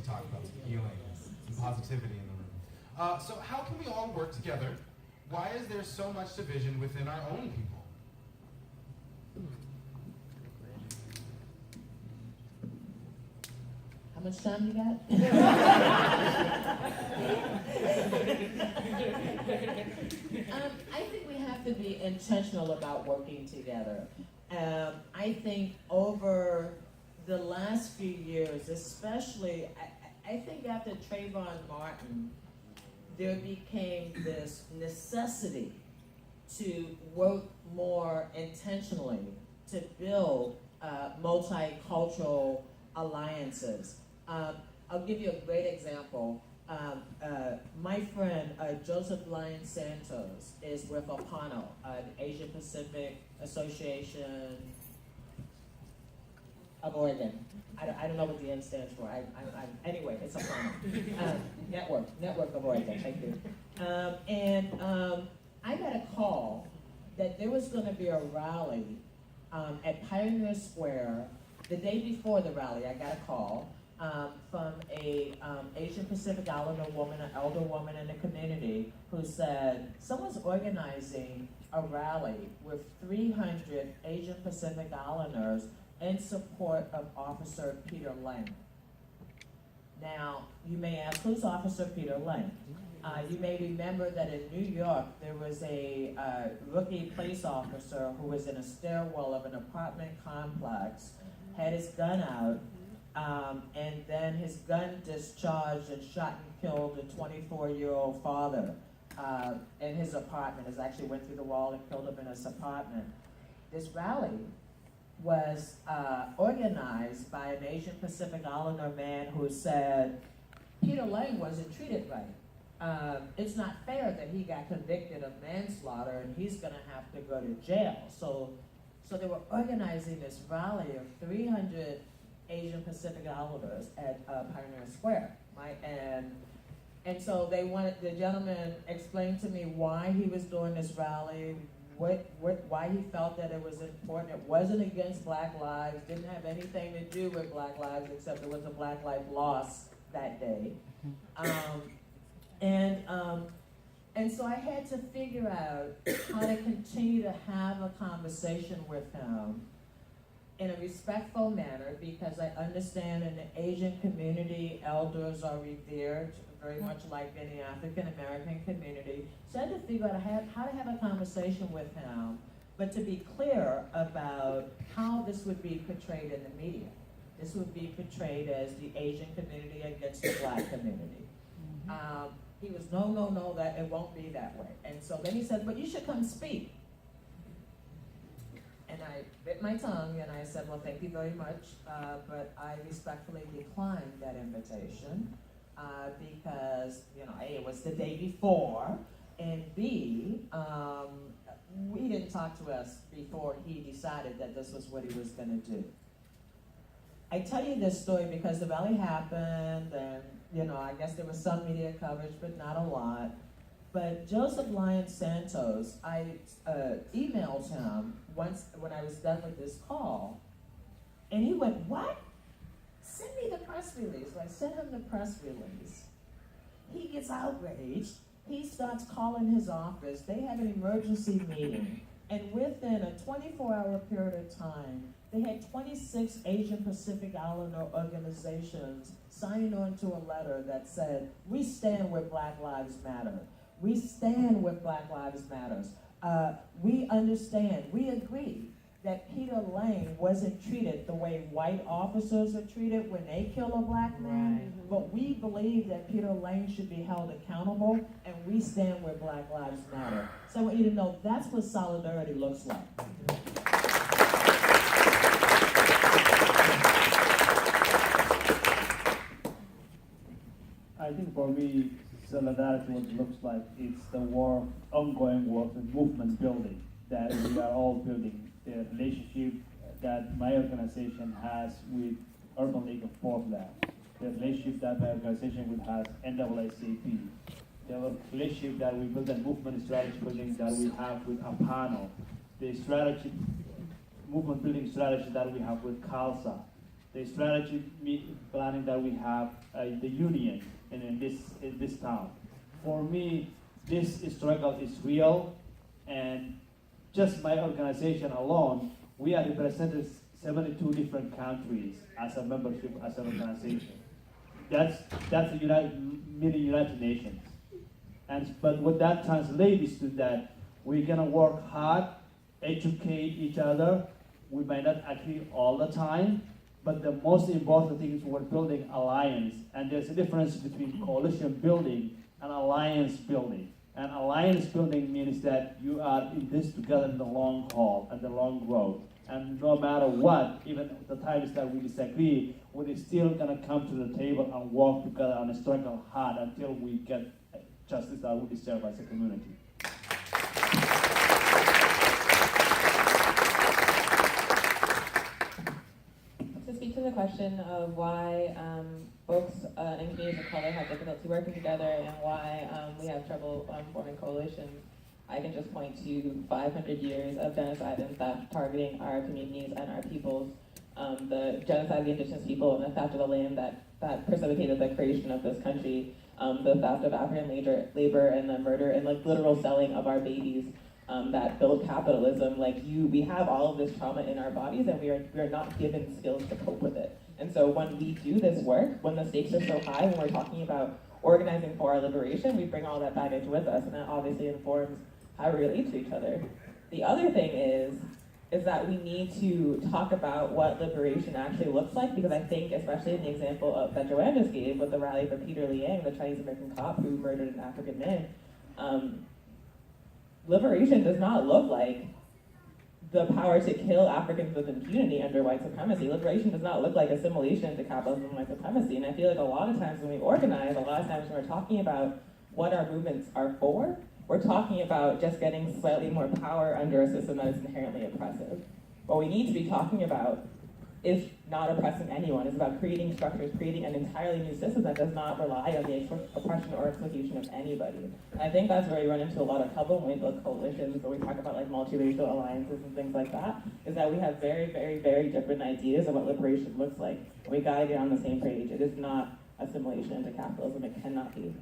talk about some healing, some positivity in the room. So how can we all work together? Why is there so much division within our own people? How much time you got? I think we have to be intentional about working together. I think over the last few years, especially, I think after Trayvon Martin, there became this necessity to work more intentionally to build multicultural alliances. I'll give you a great example. My friend Joseph Lyon Santos is with APANO, Asia Pacific Association of Oregon. I don't know what the N stands for. Anyway, it's APANO. Network of Oregon, thank you. I got a call that there was going to be a rally at Pioneer Square. The day before the rally, I got a call from a Asian Pacific Islander woman, an elder woman in the community, who said someone's organizing a rally with 300 Asian Pacific Islanders in support of Officer Peter Lang. Now, you may ask, who's Officer Peter Lang? You may remember that in New York, there was a rookie police officer who was in a stairwell of an apartment complex, had his gun out, and then his gun discharged and shot and killed a 24-year-old father in his apartment. It actually went through the wall and killed him in his apartment. This rally was organized by an Asian Pacific Islander man who said Peter Lang wasn't treated right. It's not fair that he got convicted of manslaughter and he's going to have to go to jail. So they were organizing this rally of 300 Asian Pacific Islanders at Pioneer Square, right? And so the gentleman explained to me why he was doing this rally, why he felt that it was important. It wasn't against Black lives, didn't have anything to do with Black lives, except it was a Black life loss that day. And so I had to figure out how to continue to have a conversation with him in a respectful manner, because I understand in the Asian community, elders are revered, very much like in the African American community. So I had to figure out how to have a conversation with him, but to be clear about how this would be portrayed in the media. This would be portrayed as the Asian community against the Black community. He was, no, that it won't be that way. And so then he said, but you should come speak. And I bit my tongue and I said, well, thank you very much, but I respectfully declined that invitation because, A, it was the day before, and B, he didn't talk to us before he decided that this was what he was going to do. I tell you this story because the rally happened, and I guess there was some media coverage, but not a lot. But Joseph Lyon Santos, I emailed him once when I was done with this call, and he went, what? Send me the press release. So I sent him the press release. He gets outraged. He starts calling his office. They have an emergency meeting. And within a 24-hour period of time, they had 26 Asian Pacific Islander organizations signing on to a letter that said, we stand with Black Lives Matter. We stand with Black Lives Matters. We understand, we agree that Peter Lang wasn't treated the way white officers are treated when they kill a Black man, right. But we believe that Peter Lang should be held accountable, and we stand with Black Lives Matter. So I want you to know that's what solidarity looks like. I think for me, solidarity, what it looks like, it's the ongoing work of movement building that we are all building. The relationship that my organization has with Urban League of Portland, the relationship that my organization has NAACP, the relationship that we build and movement strategy building that we have with APANO, the movement building strategy that we have with CALSA, the strategy planning that we have in the union and in this town. For me, this struggle is real, and just my organization alone, we are represented 72 different countries as a membership, as an organization. That's the United Nations. But what that translates is to that we're gonna work hard, educate each other. We might not agree all the time, but the most important thing is we're building alliance. And there's a difference between coalition building and alliance building. And alliance building means that you are in this together in the long haul and the long road. And no matter what, even the times that we disagree, we're still gonna come to the table and work together and struggle hard until we get justice that we deserve as a community. To speak to the question of why folks in communities of color have difficulty working together and why we have trouble forming coalitions, I can just point to 500 years of genocide and theft targeting our communities and our peoples. The genocide of the indigenous people and the theft of the land that precipitated the creation of this country, the theft of African labor and the murder and like literal selling of our babies that built capitalism. We have all of this trauma in our bodies and we are not given skills to cope with it. And so when we do this work, when the stakes are so high, when we're talking about organizing for our liberation, we bring all that baggage with us, and that obviously informs how we relate to each other. The other thing is that we need to talk about what liberation actually looks like, because I think, especially in the example that Joanne just gave with the rally for Peter Liang, the Chinese American cop who murdered an African man, liberation does not look like the power to kill Africans with impunity under white supremacy. Liberation does not look like assimilation into capitalism and white supremacy. And I feel like a lot of times when we organize, a lot of times when we're talking about what our movements are for, we're talking about just getting slightly more power under a system that is inherently oppressive. What we need to be talking about is not oppressing anyone. It's about creating structures, creating an entirely new system that does not rely on the oppression or exploitation of anybody. And I think that's where we run into a lot of trouble when we build coalitions, or we talk about like multiracial alliances and things like that, is that we have very, very, very different ideas of what liberation looks like. We gotta get on the same page. It is not assimilation into capitalism. It cannot be.